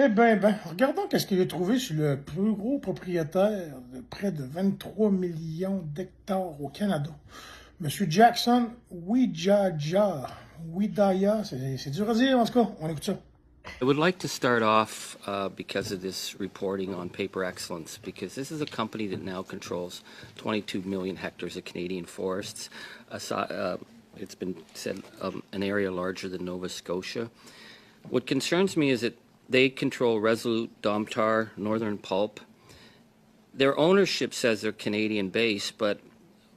Regardons qu'est-ce qu'il a trouvé sur le plus gros propriétaire de près de 23 millions d'hectares au Canada. Monsieur Jackson Widaya, c'est dur à dire en tout cas, on écoute ça. I would like to start off because of this reporting on Paper Excellence, because this is a company that now controls 22 million hectares of Canadian forests. It's been said an area larger than Nova Scotia. What concerns me is that they control Resolute, Domtar, Northern Pulp. Their ownership says they're Canadian-based, but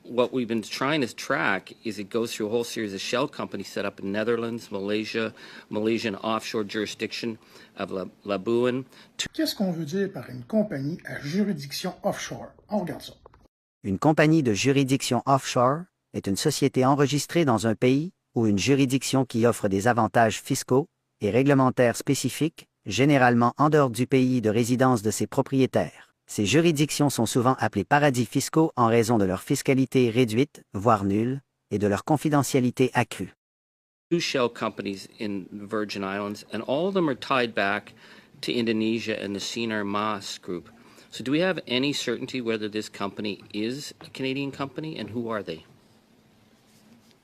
what we've been trying to track is it goes through a whole series of shell companies set up in Netherlands, Malaysia, Malaysian offshore jurisdiction of Labuan. Qu'est-ce qu'on veut dire par une compagnie à juridiction offshore? On regarde ça. Une compagnie de juridiction offshore est une société enregistrée dans un pays ou une juridiction qui offre des avantages fiscaux et réglementaires spécifiques, généralement en dehors du pays de résidence de ses propriétaires. Ces juridictions sont souvent appelées paradis fiscaux en raison de leur fiscalité réduite, voire nulle, et de leur confidentialité accrue. Two shell companies in the Virgin Islands, and all of them are tied back to Indonesia and the Sinar Mas group. So do we have any certainty whether this company is a Canadian company, and who are they?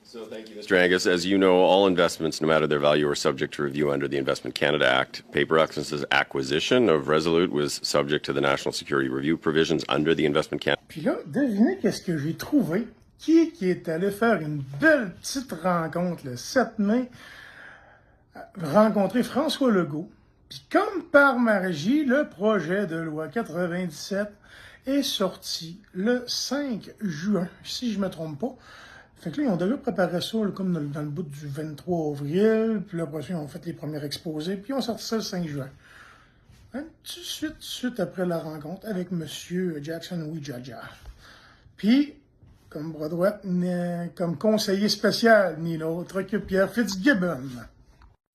So thank you, Mr. Angus. As you know, all investments, no matter their value, are subject to review under the Investment Canada Act. Paper Excellence's acquisition of Resolute was subject to the National Security Review provisions under the Investment Canada. Puis là, devinez qu'est-ce que j'ai trouvé. Qui est allé faire une belle petite rencontre le 7 mai, rencontrer François Legault. Puis comme par magie, le projet de loi 97 est sorti le 5 juin, si je ne me trompe pas. Fait que là, ils ont déjà préparé ça là, comme dans le bout du 23 avril, puis là, après ça, ils ont fait les premiers exposés, puis ils ont sorti ça le 5 juin. Hein, tout de suite après la rencontre avec M. Jackson Widjaja. Puis, comme bras droit, comme conseiller spécial, ni l'autre que Pierre Fitzgibbon.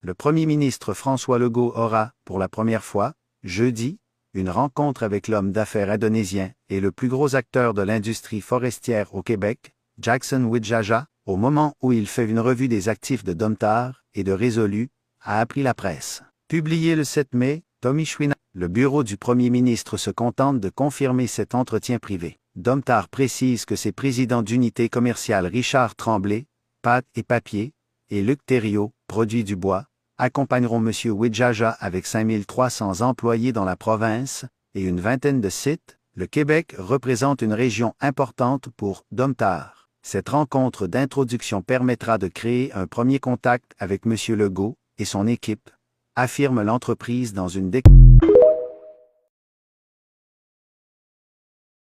Le premier ministre François Legault aura, pour la première fois, jeudi, une rencontre avec l'homme d'affaires indonésien et le plus gros acteur de l'industrie forestière au Québec, Jackson Widjaja, au moment où il fait une revue des actifs de Domtar et de Resolute, a appris la presse. Publié le 7 mai, Tommy Chouinard, le bureau du premier ministre se contente de confirmer cet entretien privé. Domtar précise que ses présidents d'unité commerciale Richard Tremblay, pâte et papier, et Luc Thériault, produits du bois, accompagneront M. Widjaja avec 5300 employés dans la province et une vingtaine de sites. Le Québec représente une région importante pour Domtar. Cette rencontre d'introduction permettra de créer un premier contact avec M. Legault et son équipe, affirme l'entreprise dans une déclaration.